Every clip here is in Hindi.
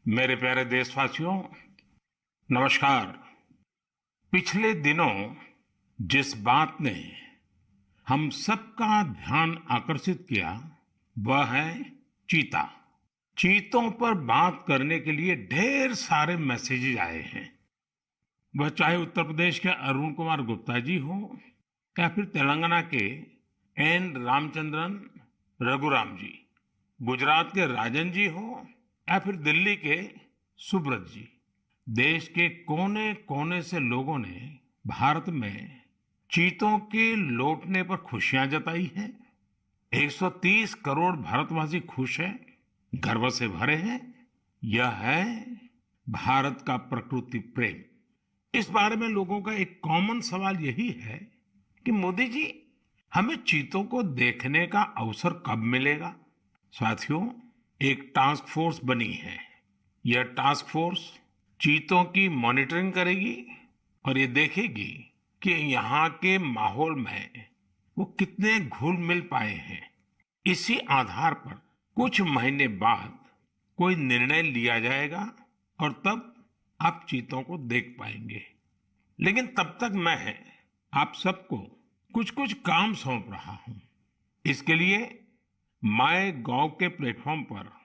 मेरे प्यारे देशवासियों, नमस्कार। पिछले दिनों जिस बात ने हम सबका ध्यान आकर्षित किया वह है चीता। चीतों पर बात करने के लिए ढेर सारे मैसेजेस आए हैं। वह चाहे उत्तर प्रदेश के अरुण कुमार गुप्ता जी हो या फिर तेलंगाना के एन रामचंद्रन रघुराम जी, गुजरात के राजन जी हो या फिर दिल्ली के सुब्रत जी। देश के कोने कोने से लोगों ने भारत में चीतों के लौटने पर खुशियां जताई हैं। 130 करोड़ भारतवासी खुश हैं, गर्व से भरे हैं। यह है भारत का प्रकृति प्रेम। इस बारे में लोगों का एक कॉमन सवाल यही है कि मोदी जी, हमें चीतों को देखने का अवसर कब मिलेगा? साथियों, एक टास्क फोर्स बनी है। यह टास्क फोर्स चीतों की मॉनिटरिंग करेगी और ये देखेगी कि यहाँ के माहौल में वो कितने घुल मिल पाए हैं। इसी आधार पर कुछ महीने बाद कोई निर्णय लिया जाएगा और तब आप चीतों को देख पाएंगे। लेकिन तब तक मैं आप सबको कुछ कुछ काम सौंप रहा हूं। इसके लिए माय गॉव के प्लेटफॉर्म पर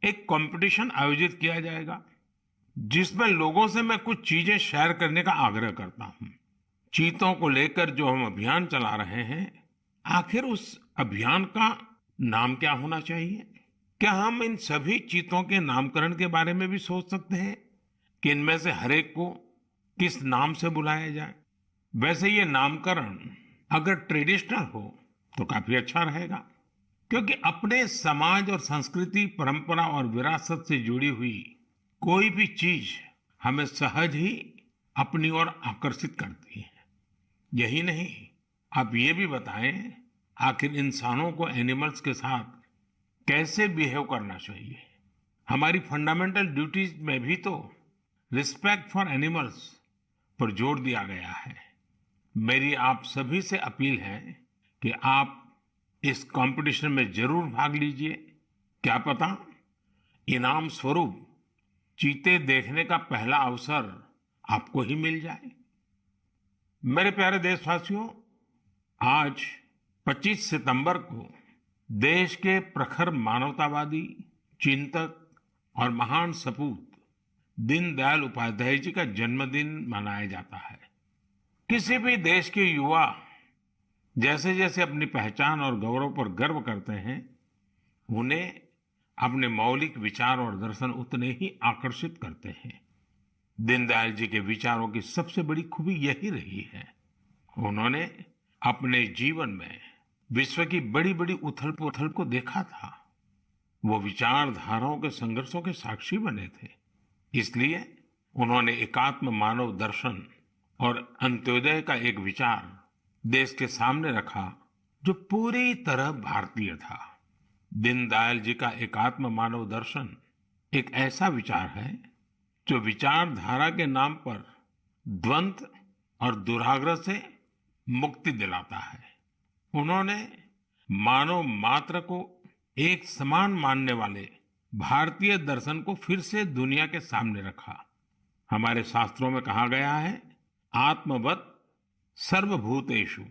एक कंपटीशन आयोजित किया जाएगा, जिसमें लोगों से मैं कुछ चीजें शेयर करने का आग्रह करता हूं। चीतों को लेकर जो हम अभियान चला रहे हैं, आखिर उस अभियान का नाम क्या होना चाहिए? क्या हम इन सभी चीतों के नामकरण के बारे में भी सोच सकते हैं कि इनमें से हर एक को किस नाम से बुलाया जाए? वैसे ये नामकरण अगर ट्रेडिशनल हो तो काफी अच्छा रहेगा, क्योंकि अपने समाज और संस्कृति, परंपरा और विरासत से जुड़ी हुई कोई भी चीज हमें सहज ही अपनी ओर आकर्षित करती है। यही नहीं, आप ये भी बताएं, आखिर इंसानों को एनिमल्स के साथ कैसे बिहेव करना चाहिए? हमारी फंडामेंटल ड्यूटीज में भी तो रिस्पेक्ट फॉर एनिमल्स पर जोर दिया गया है। मेरी आप सभी से अपील है कि आप इस कंपटीशन में जरूर भाग लीजिए। क्या पता इनाम स्वरूप चीते देखने का पहला अवसर आपको ही मिल जाए। मेरे प्यारे देशवासियों, आज 25 सितंबर को देश के प्रखर मानवतावादी, चिंतक और महान सपूत दीनदयाल उपाध्याय जी का जन्मदिन मनाया जाता है। किसी भी देश के युवा जैसे जैसे अपनी पहचान और गौरव पर गर्व करते हैं, उन्हें अपने मौलिक विचार और दर्शन उतने ही आकर्षित करते हैं। दीनदयाल जी के विचारों की सबसे बड़ी खूबी यही रही है, उन्होंने अपने जीवन में विश्व की बड़ी बड़ी उथल पुथल को देखा था। वो विचारधाराओं के संघर्षों के साक्षी बने थे। इसलिए उन्होंने एकात्म मानव दर्शन और अंत्योदय का एक विचार देश के सामने रखा, जो पूरी तरह भारतीय था। दीनदयाल जी का एकात्म मानव दर्शन एक ऐसा विचार है जो विचारधारा के नाम पर द्वंद्व और दुराग्रह से मुक्ति दिलाता है। उन्होंने मानव मात्र को एक समान मानने वाले भारतीय दर्शन को फिर से दुनिया के सामने रखा। हमारे शास्त्रों में कहा गया है, आत्मवत् सर्वभूतेषु,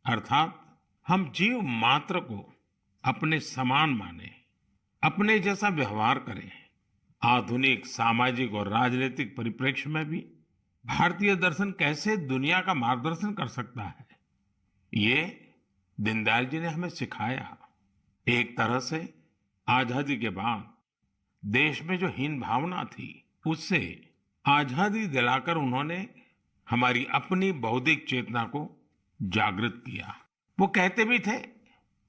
अर्थात हम जीव मात्र को अपने समान माने, अपने जैसा व्यवहार करें। आधुनिक सामाजिक और राजनीतिक परिप्रेक्ष्य में भी भारतीय दर्शन कैसे दुनिया का मार्गदर्शन कर सकता है, ये दीनदयाल जी ने हमें सिखाया। एक तरह से आजादी के बाद देश में जो हीन भावना थी, उससे आजादी दिलाकर उन्होंने हमारी अपनी बौद्धिक चेतना को जागृत किया। वो कहते भी थे,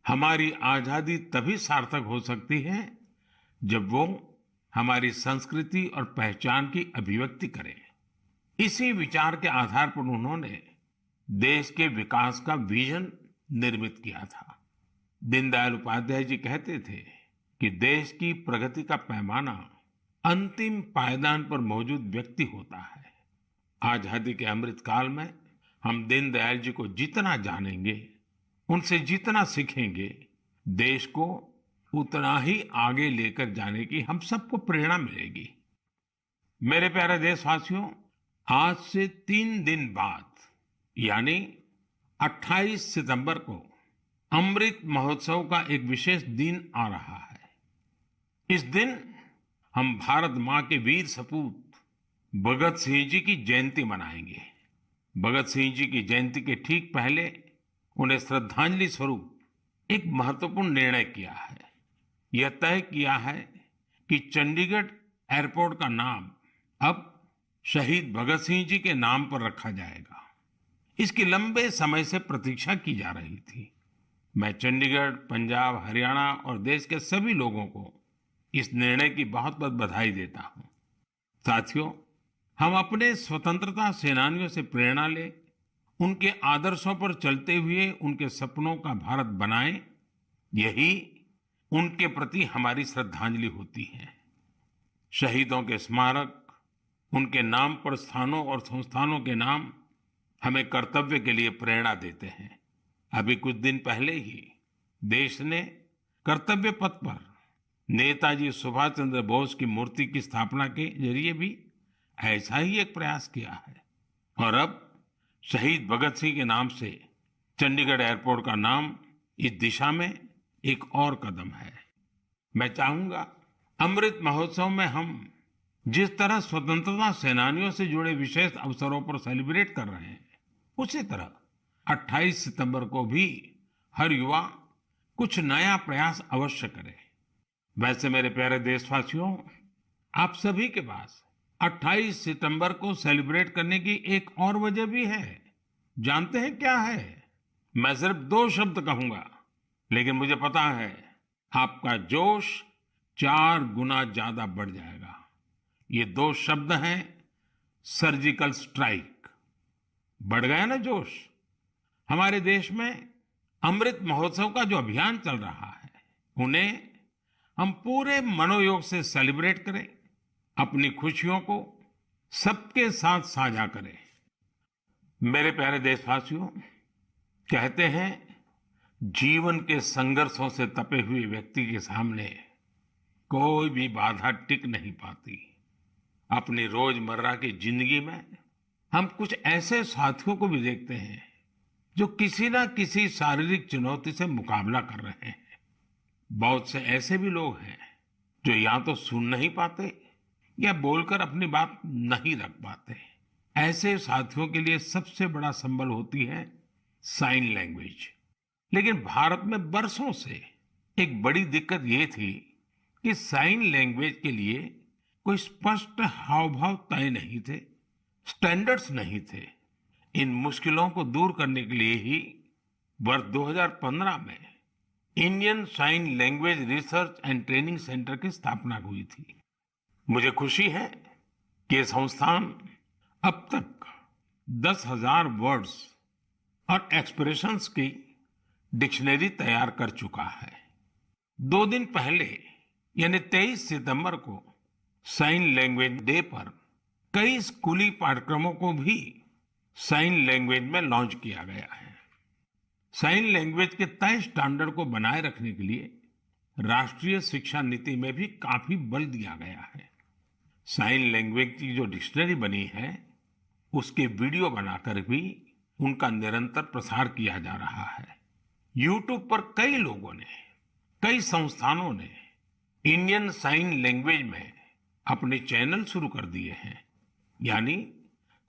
हमारी आजादी तभी सार्थक हो सकती है जब वो हमारी संस्कृति और पहचान की अभिव्यक्ति करे। इसी विचार के आधार पर उन्होंने देश के विकास का विजन निर्मित किया था। दीनदयाल उपाध्याय जी कहते थे कि देश की प्रगति का पैमाना अंतिम पायदान पर मौजूद व्यक्ति होता है। आजादी के अमृत काल में हम दीनदयाल जी को जितना जानेंगे, उनसे जितना सीखेंगे, देश को उतना ही आगे लेकर जाने की हम सबको प्रेरणा मिलेगी। मेरे प्यारे देशवासियों, आज से 3 दिन बाद यानी 28 सितंबर को अमृत महोत्सव का एक विशेष दिन आ रहा है। इस दिन हम भारत माँ के वीर सपूत भगत सिंह जी की जयंती मनाएंगे। भगत सिंह जी की जयंती के ठीक पहले उन्हें श्रद्धांजलि स्वरूप एक महत्वपूर्ण निर्णय किया है। यह तय किया है कि चंडीगढ़ एयरपोर्ट का नाम अब शहीद भगत सिंह जी के नाम पर रखा जाएगा। इसकी लंबे समय से प्रतीक्षा की जा रही थी। मैं चंडीगढ़, पंजाब, हरियाणा और देश के सभी लोगों को इस निर्णय की बहुत बहुत बधाई देता हूं। साथियों, हम अपने स्वतंत्रता सेनानियों से प्रेरणा लें, उनके आदर्शों पर चलते हुए उनके सपनों का भारत बनाएं। यही उनके प्रति हमारी श्रद्धांजलि होती है। शहीदों के स्मारक, उनके नाम पर स्थानों और संस्थानों के नाम हमें कर्तव्य के लिए प्रेरणा देते हैं। अभी कुछ दिन पहले ही देश ने कर्तव्य पथ पर नेताजी सुभाष चंद्र बोस की मूर्ति की स्थापना के जरिए भी ऐसा ही एक प्रयास किया है। और अब शहीद भगत सिंह के नाम से चंडीगढ़ एयरपोर्ट का नाम इस दिशा में एक और कदम है। मैं चाहूंगा अमृत महोत्सव में हम जिस तरह स्वतंत्रता सेनानियों से जुड़े विशेष अवसरों पर सेलिब्रेट कर रहे हैं, उसी तरह 28 सितंबर को भी हर युवा कुछ नया प्रयास अवश्य करे। वैसे मेरे प्यारे देशवासियों, आप सभी के पास 28 सितंबर को सेलिब्रेट करने की एक और वजह भी है। जानते हैं क्या है? मैं सिर्फ 2 शब्द कहूंगा, लेकिन मुझे पता है आपका जोश 4 गुना ज्यादा बढ़ जाएगा। ये 2 शब्द हैं सर्जिकल स्ट्राइक। बढ़ गया ना जोश? हमारे देश में अमृत महोत्सव का जो अभियान चल रहा है, उन्हें हम पूरे मनोयोग से सेलिब्रेट करें, अपनी खुशियों को सबके साथ साझा करें। मेरे प्यारे देशवासियों, कहते हैं जीवन के संघर्षों से तपे हुए व्यक्ति के सामने कोई भी बाधा टिक नहीं पाती। अपनी रोजमर्रा की जिंदगी में हम कुछ ऐसे साथियों को भी देखते हैं जो किसी ना किसी शारीरिक चुनौती से मुकाबला कर रहे हैं। बहुत से ऐसे भी लोग हैं जो या तो सुन नहीं पाते या बोलकर अपनी बात नहीं रख पाते। ऐसे साथियों के लिए सबसे बड़ा संबल होती है साइन लैंग्वेज। लेकिन भारत में बरसों से एक बड़ी दिक्कत ये थी कि साइन लैंग्वेज के लिए कोई स्पष्ट हाव भाव तय नहीं थे, स्टैंडर्ड्स नहीं थे। इन मुश्किलों को दूर करने के लिए ही वर्ष 2015 में Indian sign language research and training centre की स्थापना हुई थी। मुझे खुशी है कि ये संस्थान अब तक 10,000 वर्ड्स और एक्सप्रेशंस की डिक्शनरी तैयार कर चुका है। 2 दिन पहले यानी 23 सितंबर को साइन लैंग्वेज डे पर कई स्कूली पाठ्यक्रमों को भी साइन लैंग्वेज में लॉन्च किया गया है। साइन लैंग्वेज के तय स्टैंडर्ड को बनाए रखने के लिए राष्ट्रीय शिक्षा नीति में भी काफी बल दिया गया है। साइन लैंग्वेज की जो डिक्शनरी बनी है, उसके वीडियो बनाकर भी उनका निरंतर प्रसार किया जा रहा है। यूट्यूब पर कई लोगों ने, कई संस्थानों ने इंडियन साइन लैंग्वेज में अपने चैनल शुरू कर दिए हैं। यानी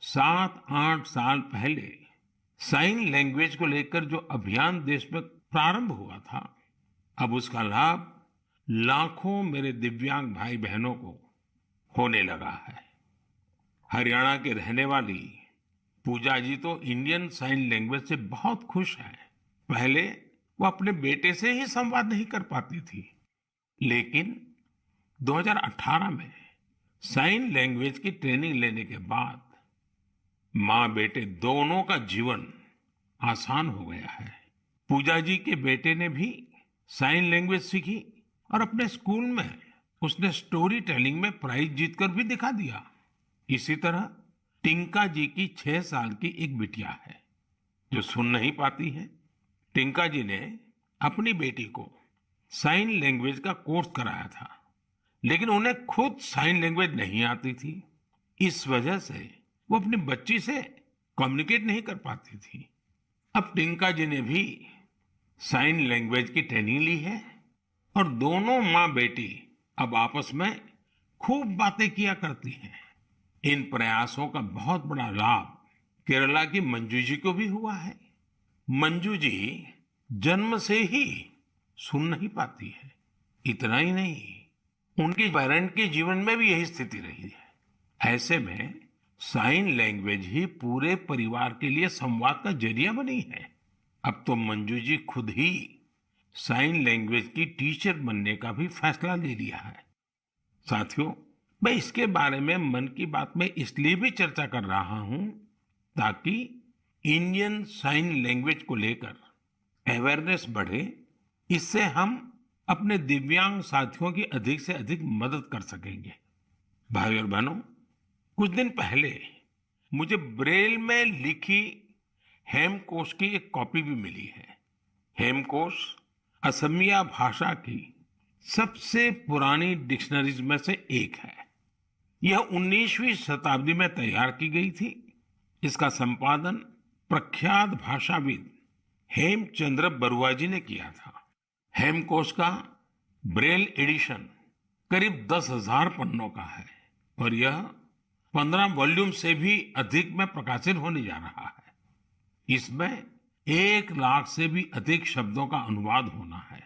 7-8 साल पहले साइन लैंग्वेज को लेकर जो अभियान देश में प्रारंभ हुआ था, अब उसका लाभ लाखों मेरे दिव्यांग भाई बहनों को होने लगा है। हरियाणा के रहने वाली पूजा जी तो इंडियन साइन लैंग्वेज से बहुत खुश है। पहले वो अपने बेटे से ही संवाद नहीं कर पाती थी, लेकिन 2018 में साइन लैंग्वेज की ट्रेनिंग लेने के बाद माँ बेटे दोनों का जीवन आसान हो गया है। पूजा जी के बेटे ने भी साइन लैंग्वेज सीखी और अपने स्कूल में उसने स्टोरी टेलिंग में प्राइज जीतकर भी दिखा दिया। इसी तरह टिंका जी की 6 साल की एक बिटिया है जो सुन नहीं पाती है। टिंका जी ने अपनी बेटी को साइन लैंग्वेज का कोर्स कराया था, लेकिन उन्हें खुद साइन लैंग्वेज नहीं आती थी। इस वजह से वो अपनी बच्ची से कम्युनिकेट नहीं कर पाती थी। अब टिंका जी ने भी साइन लैंग्वेज की ट्रेनिंग ली है और दोनों माँ बेटी अब आपस में खूब बातें किया करती हैं। इन प्रयासों का बहुत बड़ा लाभ केरला की मंजू जी को भी हुआ है। मंजू जी जन्म से ही सुन नहीं पाती है। इतना ही नहीं, उनके पेरेंट के जीवन में भी यही स्थिति रही है। ऐसे में साइन लैंग्वेज ही पूरे परिवार के लिए संवाद का जरिया बनी है। अब तो मंजू जी खुद ही साइन लैंग्वेज की टीचर बनने का भी फैसला ले लिया है। साथियों, मैं इसके बारे में मन की बात में इसलिए भी चर्चा कर रहा हूं ताकि इंडियन साइन लैंग्वेज को लेकर अवेयरनेस बढ़े। इससे हम अपने दिव्यांग साथियों की अधिक से अधिक मदद कर सकेंगे। भाई और बहनों, कुछ दिन पहले मुझे ब्रेल में लिखी हेमकोश की एक कॉपी भी मिली है। हेमकोश असमिया भाषा की सबसे पुरानी डिक्शनरीज में से एक है। यह 19वीं शताब्दी में तैयार की गई थी। इसका संपादन प्रख्यात भाषाविद हेमचंद्र बरुआ जी ने किया था। हेमकोश का ब्रेल एडिशन करीब 10,000 पन्नों का है और यह 15 वॉल्यूम से भी अधिक में प्रकाशित होने जा रहा है। इसमें 1 लाख से भी अधिक शब्दों का अनुवाद होना है।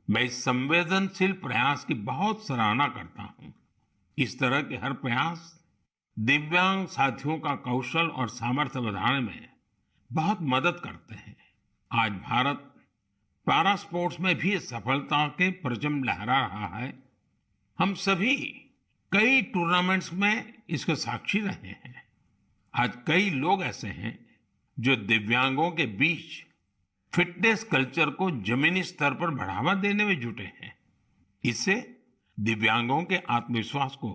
मैं इस संवेदनशील प्रयास की बहुत सराहना करता हूं। इस तरह के हर प्रयास दिव्यांग साथियों का कौशल और सामर्थ्य बढ़ाने में बहुत मदद करते हैं। आज भारत पैरा स्पोर्ट्स में भी सफलता के परचम लहरा रहा है। हम सभी कई टूर्नामेंट्स में इसके साक्षी रहे हैं। आज कई लोग ऐसे हैं जो दिव्यांगों के बीच फिटनेस कल्चर को जमीनी स्तर पर बढ़ावा देने में जुटे हैं। इससे दिव्यांगों के आत्मविश्वास को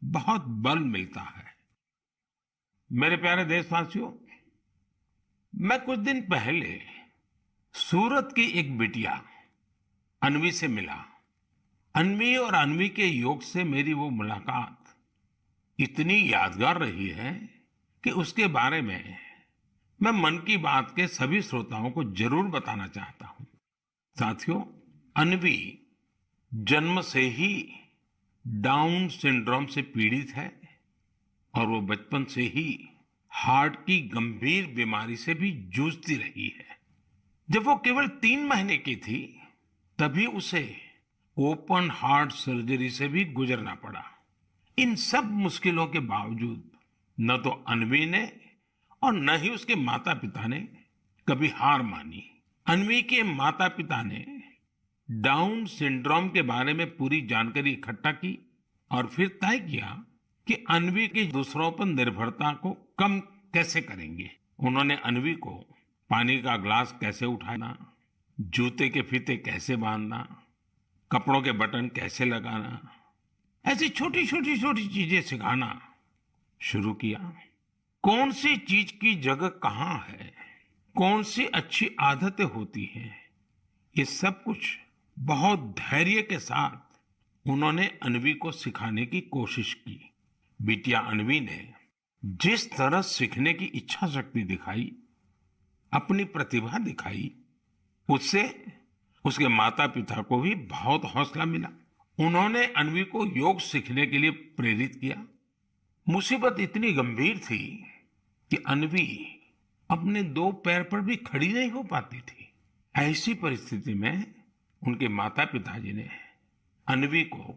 बहुत बल मिलता है। मेरे प्यारे देशवासियों, मैं कुछ दिन पहले सूरत की एक बिटिया अन्वी से मिला। अन्वी और अन्वी के योग से मेरी वो मुलाकात इतनी यादगार रही है कि उसके बारे में मैं मन की बात के सभी श्रोताओं को जरूर बताना चाहता हूं। साथियों, अन्वी जन्म से ही डाउन सिंड्रोम से पीड़ित है और वो बचपन से ही हार्ट की गंभीर बीमारी से भी जूझती रही है। जब वो केवल 3 महीने की थी, तभी उसे ओपन हार्ट सर्जरी से भी गुजरना पड़ा। इन सब मुश्किलों के बावजूद न तो अन्वी ने और न ही उसके माता पिता ने कभी हार मानी। अन्वी के माता पिता ने डाउन सिंड्रोम के बारे में पूरी जानकारी इकट्ठा की और फिर तय किया कि अन्वी की दूसरों पर निर्भरता को कम कैसे करेंगे। उन्होंने अन्वी को पानी का ग्लास कैसे उठाना, जूते के फीते कैसे बांधना, कपड़ों के बटन कैसे लगाना, ऐसी छोटी छोटी चीजें सिखाना शुरू किया। कौन सी चीज की जगह कहाँ है, कौन सी अच्छी आदतें होती हैं, ये सब कुछ बहुत धैर्य के साथ उन्होंने अन्वी को सिखाने की कोशिश की। बिटिया अन्वी ने जिस तरह सीखने की इच्छा शक्ति दिखाई, अपनी प्रतिभा दिखाई, उससे उसके माता पिता को भी बहुत हौसला मिला। उन्होंने अन्वी को योग सीखने के लिए प्रेरित किया। मुसीबत इतनी गंभीर थी कि अन्वी अपने 2 पैर पर भी खड़ी नहीं हो पाती थी। ऐसी परिस्थिति में उनके माता पिताजी ने अन्वी को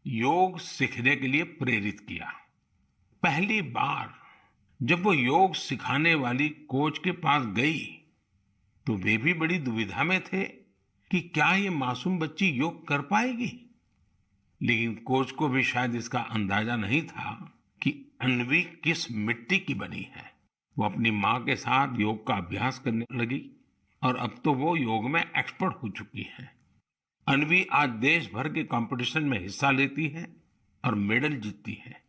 योग सीखने के लिए प्रेरित किया। पहली बार जब वो योग सिखाने वाली कोच के पास गई तो वे भी बड़ी दुविधा में थे कि क्या ये मासूम बच्ची योग कर पाएगी। लेकिन कोच को भी शायद इसका अंदाजा नहीं था कि अन्वी किस मिट्टी की बनी है। वो अपनी माँ के साथ योग का अभ्यास करने लगी और अब तो वो योग में एक्सपर्ट हो चुकी है। अन्वी आज देश भर के कंपटीशन में हिस्सा लेती है और मेडल जीतती है।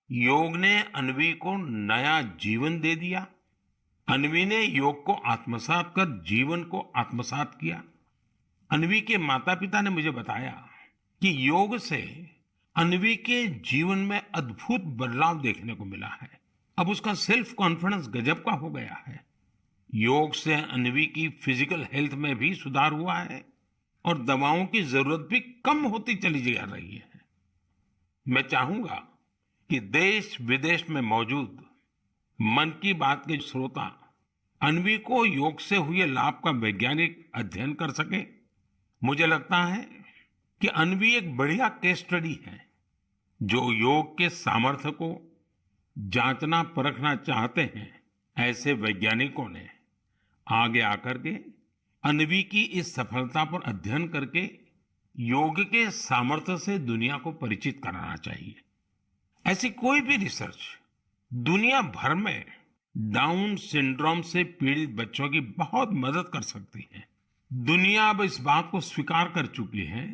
योग ने अन्वी को नया जीवन दे दिया अन्वी ने योग को आत्मसात कर जीवन को आत्मसात किया। अन्वी के माता पिता ने मुझे बताया कि योग से अन्वी के जीवन में अद्भुत बदलाव देखने को मिला है। अब उसका सेल्फ कॉन्फिडेंस गजब का हो गया है। योग से अन्वी की फिजिकल हेल्थ में भी सुधार हुआ है और दवाओं की जरूरत भी कम होती चली जा रही है। मैं चाहूंगा कि देश विदेश में मौजूद मन की बात के श्रोता अन्वी को योग से हुए लाभ का वैज्ञानिक अध्ययन कर सके। मुझे लगता है कि अन्वी एक बढ़िया केस स्टडी है। जो योग के सामर्थ्य को जांचना परखना चाहते हैं, ऐसे वैज्ञानिकों ने आगे आकर के अन्वी की इस सफलता पर अध्ययन करके योग के सामर्थ्य से दुनिया को परिचित कराना चाहिए। ऐसी कोई भी रिसर्च दुनिया भर में डाउन सिंड्रोम से पीड़ित बच्चों की बहुत मदद कर सकती है। दुनिया अब इस बात को स्वीकार कर चुकी है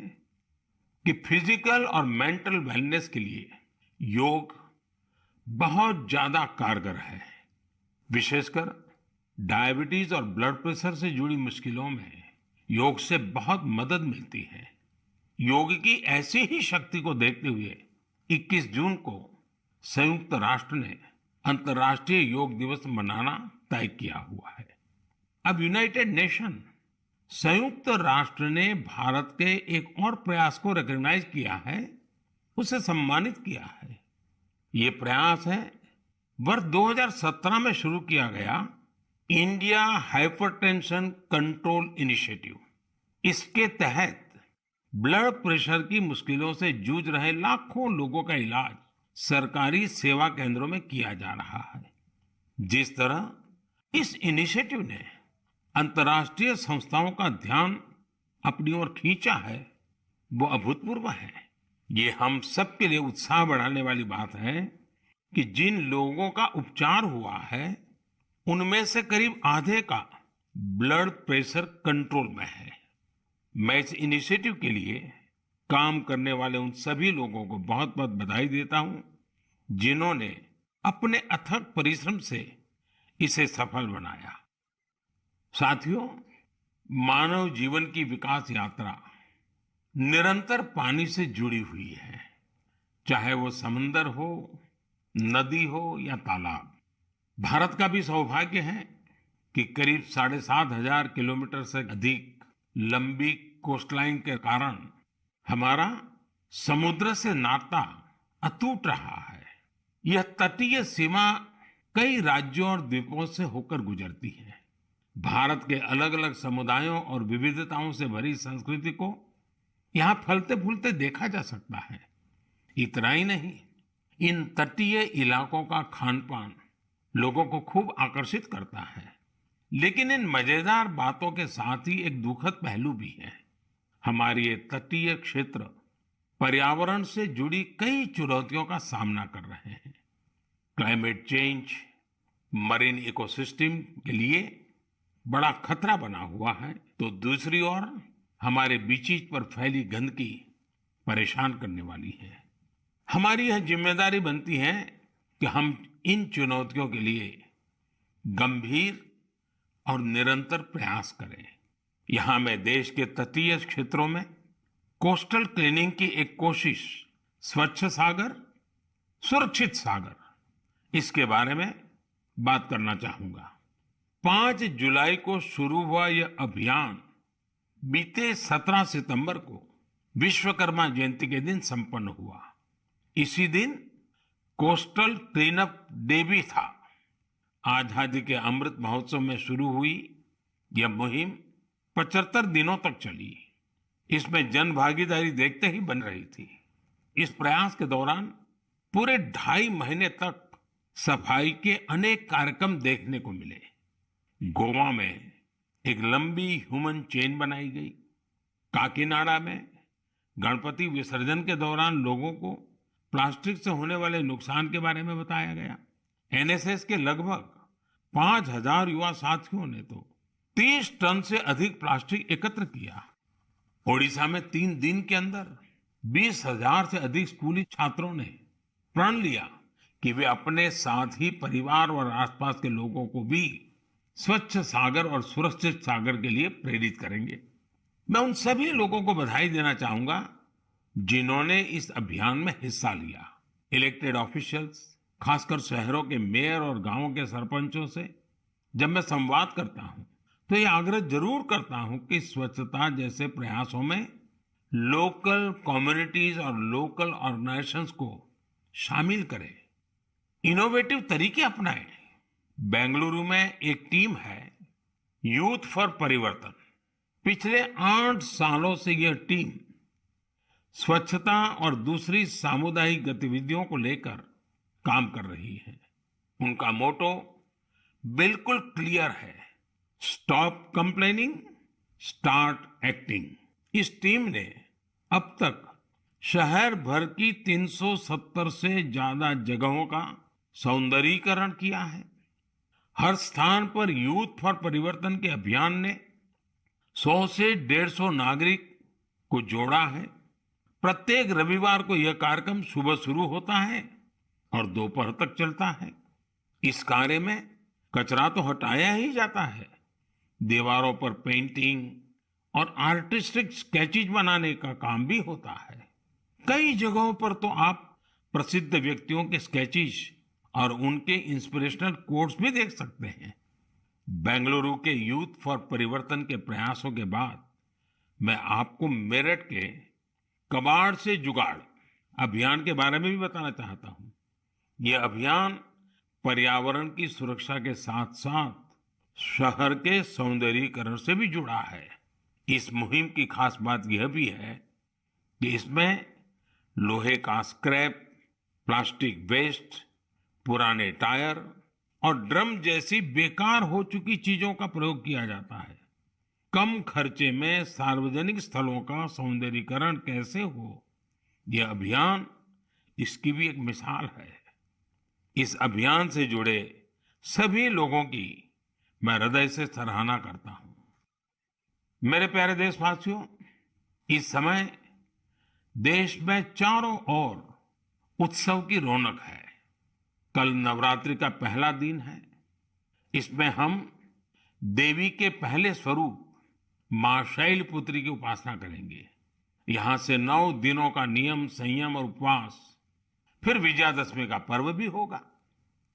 कि फिजिकल और मेंटल वेलनेस के लिए योग बहुत ज्यादा कारगर है। विशेषकर डायबिटीज और ब्लड प्रेशर से जुड़ी मुश्किलों में योग से बहुत मदद मिलती है। योग की ऐसी ही शक्ति को देखते हुए 21 जून को संयुक्त राष्ट्र ने अंतर्राष्ट्रीय योग दिवस मनाना तय किया हुआ है। अब यूनाइटेड नेशन संयुक्त राष्ट्र ने भारत के एक और प्रयास को रिकॉग्नाइज किया है, उसे सम्मानित किया है। ये प्रयास है वर्ष 2017 में शुरू किया गया इंडिया हाइपरटेंशन कंट्रोल इनिशिएटिव। इसके तहत ब्लड प्रेशर की मुश्किलों से जूझ रहे लाखों लोगों का इलाज सरकारी सेवा केंद्रों में किया जा रहा है। जिस तरह इस इनिशिएटिव ने अंतर्राष्ट्रीय संस्थाओं का ध्यान अपनी ओर खींचा है, वो अभूतपूर्व है। ये हम सब के लिए उत्साह बढ़ाने वाली बात है कि जिन लोगों का उपचार हुआ है, उनमें से करीब आधे का ब्लड प्रेशर कंट्रोल में है। मैं इस इनिशिएटिव के लिए काम करने वाले उन सभी लोगों को बहुत बहुत बधाई देता हूं, जिन्होंने अपने अथक परिश्रम से इसे सफल बनाया। साथियों, मानव जीवन की विकास यात्रा निरंतर पानी से जुड़ी हुई है, चाहे वो समंदर हो, नदी हो या तालाब। भारत का भी सौभाग्य है कि करीब 7,500 किलोमीटर से अधिक लंबी कोस्टलाइन के कारण हमारा समुद्र से नाता अटूट रहा है। यह तटीय सीमा कई राज्यों और द्वीपों से होकर गुजरती है। भारत के अलग अलग समुदायों और विविधताओं से भरी संस्कृति को यहाँ फलते फूलते देखा जा सकता है। इतना ही नहीं, इन तटीय इलाकों का खान पान लोगों को खूब आकर्षित करता है। लेकिन इन मजेदार बातों के साथ ही एक दुखद पहलू भी है। हमारे ये तटीय क्षेत्र पर्यावरण से जुड़ी कई चुनौतियों का सामना कर रहे हैं। क्लाइमेट चेंज मरीन इकोसिस्टम के लिए बड़ा खतरा बना हुआ है, तो दूसरी ओर हमारे बीचीज पर फैली गंदगी परेशान करने वाली है। हमारी यह जिम्मेदारी बनती है कि हम इन चुनौतियों के लिए गंभीर और निरंतर प्रयास करें। यहां मैं देश के तटीय क्षेत्रों में कोस्टल क्लीनिंग की एक कोशिश, स्वच्छ सागर सुरक्षित सागर, इसके बारे में बात करना चाहूंगा। 5 जुलाई को शुरू हुआ यह अभियान बीते 17 सितंबर को विश्वकर्मा जयंती के दिन संपन्न हुआ। इसी दिन कोस्टल क्लीन अप डे भी था। आजादी के अमृत महोत्सव में शुरू हुई यह मुहिम 75 दिनों तक चली। इसमें जन भागीदारी देखते ही बन रही थी। इस प्रयास के दौरान पूरे 2.5 महीने तक सफाई के अनेक कार्यक्रम देखने को मिले। गोवा में एक लंबी ह्यूमन चेन बनाई गई। काकीनाडा में गणपति विसर्जन के दौरान लोगों को प्लास्टिक से होने वाले नुकसान के बारे में बताया गया। एनएसएस के लगभग 5,000 युवा साथियों ने तो 30 टन से अधिक प्लास्टिक एकत्र किया। ओडिशा में 3 दिन के अंदर 20,000 से अधिक स्कूली छात्रों ने प्रण लिया कि वे अपने साथ ही परिवार और आसपास के लोगों को भी स्वच्छ सागर और सुरक्षित सागर के लिए प्रेरित करेंगे। मैं उन सभी लोगों को बधाई देना चाहूंगा जिन्होंने इस अभियान में हिस्सा लिया। इलेक्टेड ऑफिशियल्स, खासकर शहरों के मेयर और गांवों के सरपंचों से जब मैं संवाद करता हूं तो ये आग्रह जरूर करता हूं कि स्वच्छता जैसे प्रयासों में लोकल कम्युनिटीज और लोकल ऑर्गेनाइजेशंस को शामिल करें, इनोवेटिव तरीके अपनाएं। बेंगलुरु में एक टीम है, यूथ फॉर परिवर्तन। पिछले 8 सालों से यह टीम स्वच्छता और दूसरी सामुदायिक गतिविधियों को लेकर काम कर रही है। उनका मोटो बिल्कुल क्लियर है, स्टॉप कंप्लेनिंग, स्टार्ट एक्टिंग। इस टीम ने अब तक शहर भर की 370 से ज्यादा जगहों का सौंदर्यीकरण किया है। हर स्थान पर यूथ फॉर परिवर्तन के अभियान ने 100 से 150 नागरिक को जोड़ा है। प्रत्येक रविवार को यह कार्यक्रम सुबह शुरू होता है और दोपहर तक चलता है। इस कार्य में कचरा तो हटाया ही जाता है, दीवारों पर पेंटिंग और आर्टिस्टिक स्केचेज बनाने का काम भी होता है। कई जगहों पर तो आप प्रसिद्ध व्यक्तियों के स्केचेज और उनके इंस्पिरेशनल कोट्स भी देख सकते हैं। बेंगलुरु के यूथ फॉर परिवर्तन के प्रयासों के बाद मैं आपको मेरठ के कबाड़ से जुगाड़ अभियान के बारे में भी बताना चाहता हूं। यह अभियान पर्यावरण की सुरक्षा के साथ साथ शहर के सौंदर्यीकरण से भी जुड़ा है। इस मुहिम की खास बात यह भी है कि इसमें लोहे का स्क्रैप, प्लास्टिक वेस्ट, पुराने टायर और ड्रम जैसी बेकार हो चुकी चीजों का प्रयोग किया जाता है। कम खर्चे में सार्वजनिक स्थलों का सौंदर्यीकरण कैसे हो, यह अभियान इसकी भी एक मिसाल है। इस अभियान से जुड़े सभी लोगों की मैं हृदय से सराहना करता हूं। मेरे प्यारे देशवासियों, इस समय देश में चारों ओर उत्सव की रौनक है। कल नवरात्रि का पहला दिन है। इसमें हम देवी के पहले स्वरूप मां शैलपुत्री की उपासना करेंगे। यहां से 9 दिनों का नियम, संयम और उपवास, फिर विजयादशमी का पर्व भी होगा।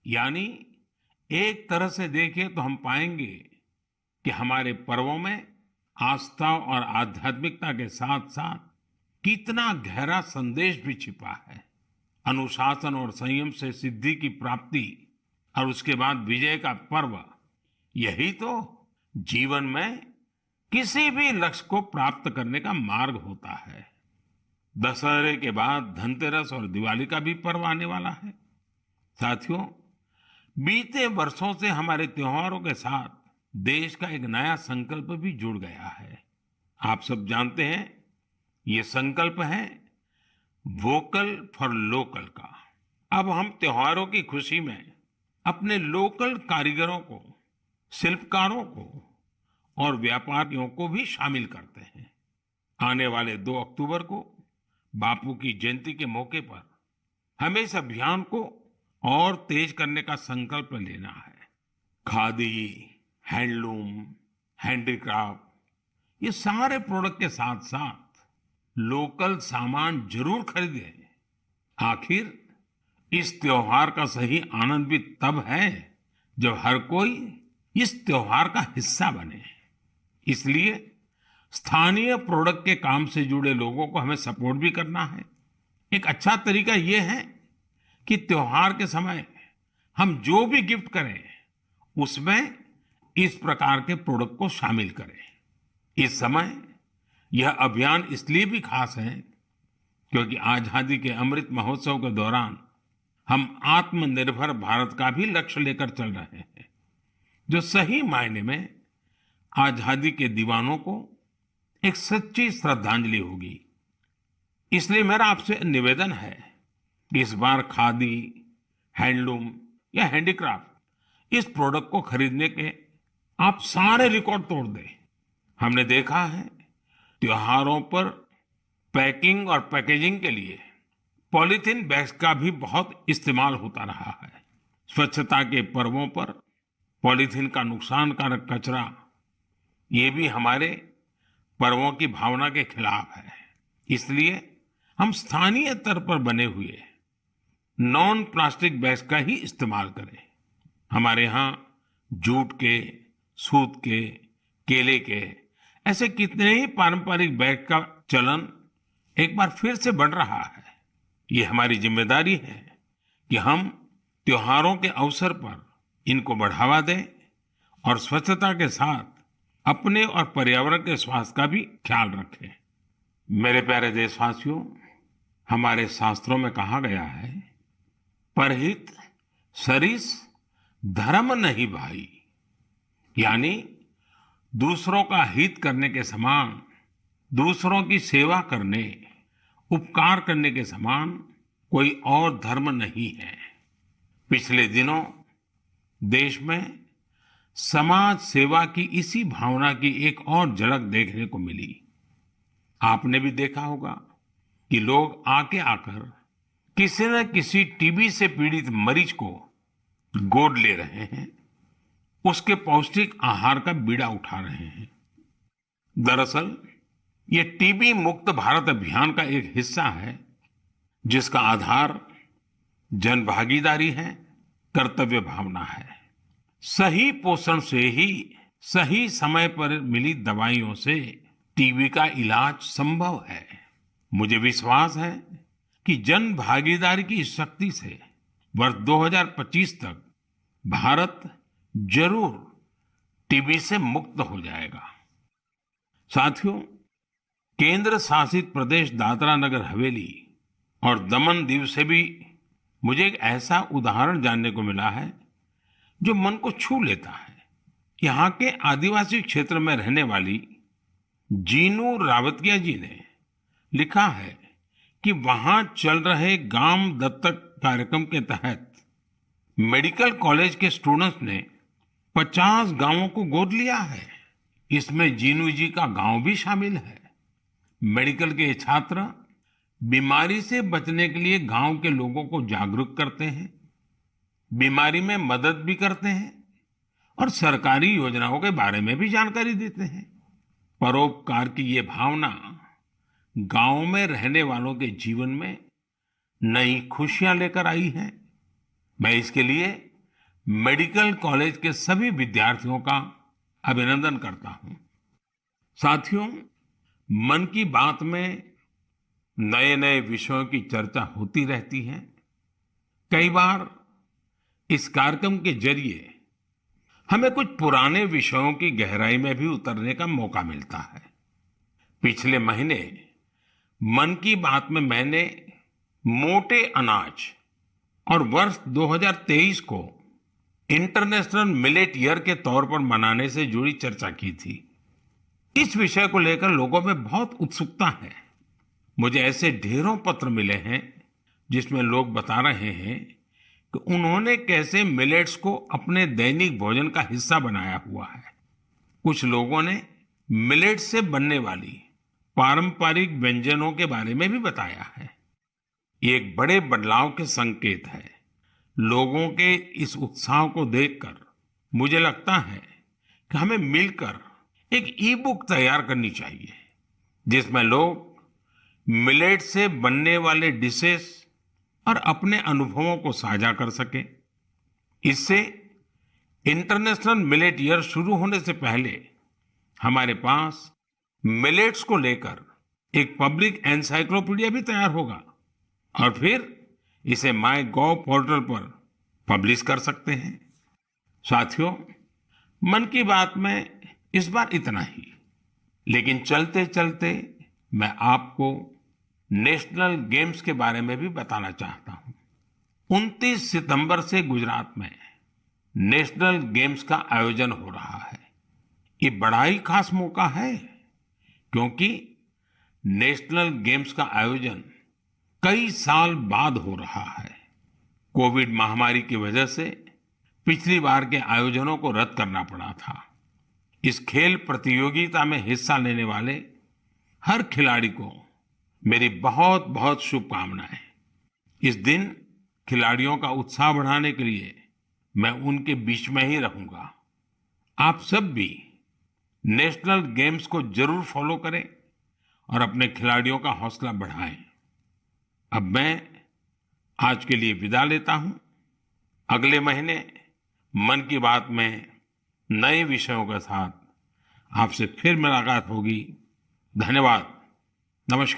यानी एक तरह से देखें तो हम पाएंगे कि हमारे पर्वों में आस्था और आध्यात्मिकता के साथ साथ कितना गहरा संदेश भी छिपा है। अनुशासन और संयम से सिद्धि की प्राप्ति और उसके बाद विजय का पर्व, यही तो जीवन में किसी भी लक्ष्य को प्राप्त करने का मार्ग होता है। दशहरे के बाद धनतेरस और दिवाली का भी पर्व आने वाला है। साथियों, बीते वर्षों से हमारे त्योहारों के साथ देश का एक नया संकल्प भी जुड़ गया है। आप सब जानते हैं, ये संकल्प है वोकल फॉर लोकल का। अब हम त्योहारों की खुशी में अपने लोकल कारीगरों को, शिल्पकारों को और व्यापारियों को भी शामिल करते हैं। आने वाले 2 अक्टूबर को बापू की जयंती के मौके पर हमें इस अभियान को और तेज करने का संकल्प लेना है। खादी, हैंडलूम, हैंडीक्राफ्ट, ये सारे प्रोडक्ट के साथ साथ लोकल सामान जरूर खरीदें। आखिर इस त्योहार का सही आनंद भी तब है जब हर कोई इस त्योहार का हिस्सा बने। इसलिए स्थानीय प्रोडक्ट के काम से जुड़े लोगों को हमें सपोर्ट भी करना है। एक अच्छा तरीका यह है कि त्योहार के समय हम जो भी गिफ्ट करें उसमें इस प्रकार के प्रोडक्ट को शामिल करें। इस समय यह अभियान इसलिए भी खास है क्योंकि आजादी के अमृत महोत्सव के दौरान हम आत्मनिर्भर भारत का भी लक्ष्य लेकर चल रहे हैं, जो सही मायने में आजादी के दीवानों को एक सच्ची श्रद्धांजलि होगी। इसलिए मेरा आपसे निवेदन है कि इस बार खादी, हैंडलूम या हैंडीक्राफ्ट इस प्रोडक्ट को खरीदने के आप सारे रिकॉर्ड तोड़ दें। हमने देखा है त्योहारों पर पैकिंग और पैकेजिंग के लिए पॉलीथीन बैग्स का भी बहुत इस्तेमाल होता रहा है। स्वच्छता के पर्वों पर पॉलीथीन का नुकसानकारक कचरा, ये भी हमारे पर्वों की भावना के खिलाफ है। इसलिए हम स्थानीय स्तर पर बने हुए नॉन प्लास्टिक बैग्स का ही इस्तेमाल करें। हमारे यहाँ जूट के, सूत के, केले के ऐसे कितने ही पारंपरिक बैग का चलन एक बार फिर से बढ़ रहा है। ये हमारी जिम्मेदारी है कि हम त्योहारों के अवसर पर इनको बढ़ावा दें और स्वच्छता के साथ अपने और पर्यावरण के स्वास्थ्य का भी ख्याल रखें। मेरे प्यारे देशवासियों, हमारे शास्त्रों में कहा गया है, परहित सरिस धर्म नहीं भाई। यानी दूसरों का हित करने के समान, दूसरों की सेवा करने, उपकार करने के समान कोई और धर्म नहीं है। पिछले दिनों देश में समाज सेवा की इसी भावना की एक और झलक देखने को मिली। आपने भी देखा होगा कि लोग आके आकर किसी न किसी टीबी से पीड़ित मरीज को गोद ले रहे हैं, उसके पौष्टिक आहार का बीड़ा उठा रहे हैं। दरअसल ये टीबी मुक्त भारत अभियान का एक हिस्सा है, जिसका आधार जन भागीदारी है, कर्तव्य भावना है। सही पोषण से ही सही समय पर मिली दवाइयों से टीबी का इलाज संभव है। मुझे विश्वास है कि जन भागीदारी की इस शक्ति से वर्ष 2025 तक भारत जरूर टीबी से मुक्त हो जाएगा। साथियों, केंद्र शासित प्रदेश दादरा नगर हवेली और दमन दीव से भी मुझे एक ऐसा उदाहरण जानने को मिला है जो मन को छू लेता है। यहाँ के आदिवासी क्षेत्र में रहने वाली जीनू रावतिया जी ने लिखा है कि वहां चल रहे गांव दत्तक कार्यक्रम के तहत मेडिकल कॉलेज के स्टूडेंट्स ने 50 गांवों को गोद लिया है। इसमें जीनू जी का गांव भी शामिल है। मेडिकल के छात्र बीमारी से बचने के लिए गांव के लोगों को जागरूक करते हैं, बीमारी में मदद भी करते हैं और सरकारी योजनाओं के बारे में भी जानकारी देते हैं। परोपकार की ये भावना गांव में रहने वालों के जीवन में नई खुशियां लेकर आई है। मैं इसके लिए मेडिकल कॉलेज के सभी विद्यार्थियों का अभिनंदन करता हूं। साथियों, मन की बात में नए नए विषयों की चर्चा होती रहती है। कई बार इस कार्यक्रम के जरिए हमें कुछ पुराने विषयों की गहराई में भी उतरने का मौका मिलता है। पिछले महीने मन की बात में मैंने मोटे अनाज और वर्ष 2023 को इंटरनेशनल मिलेट ईयर के तौर पर मनाने से जुड़ी चर्चा की थी। इस विषय को लेकर लोगों में बहुत उत्सुकता है। मुझे ऐसे ढेरों पत्र मिले हैं जिसमें लोग बता रहे हैं कि उन्होंने कैसे मिलेट्स को अपने दैनिक भोजन का हिस्सा बनाया हुआ है। कुछ लोगों ने मिलेट्स से बनने वाली पारंपरिक व्यंजनों के बारे में भी बताया है। ये एक बड़े बदलाव के संकेत है। लोगों के इस उत्साह को देखकर मुझे लगता है कि हमें मिलकर एक ई बुक तैयार करनी चाहिए, जिसमें लोग मिलेट से बनने वाले डिशेस और अपने अनुभवों को साझा कर सकें। इससे इंटरनेशनल मिलेट ईयर शुरू होने से पहले हमारे पास मिलेट्स को लेकर एक पब्लिक एनसाइक्लोपीडिया भी तैयार होगा और फिर इसे माय गॉव पोर्टल पर पब्लिश कर सकते हैं। साथियों, मन की बात में इस बार इतना ही, लेकिन चलते चलते मैं आपको नेशनल गेम्स के बारे में भी बताना चाहता हूं। 29 सितंबर से गुजरात में नेशनल गेम्स का आयोजन हो रहा है। ये बड़ा ही खास मौका है, क्योंकि नेशनल गेम्स का आयोजन कई साल बाद हो रहा है। कोविड महामारी की वजह से पिछली बार के आयोजनों को रद्द करना पड़ा था। इस खेल प्रतियोगिता में हिस्सा लेने वाले हर खिलाड़ी को मेरी बहुत बहुत शुभकामनाएं। इस दिन खिलाड़ियों का उत्साह बढ़ाने के लिए मैं उनके बीच में ही रहूंगा। आप सब भी नेशनल गेम्स को जरूर फॉलो करें और अपने खिलाड़ियों का हौसला बढ़ाएं। अब मैं आज के लिए विदा लेता हूं। अगले महीने मन की बात में नए विषयों के साथ आपसे फिर मुलाकात होगी। धन्यवाद। नमस्कार।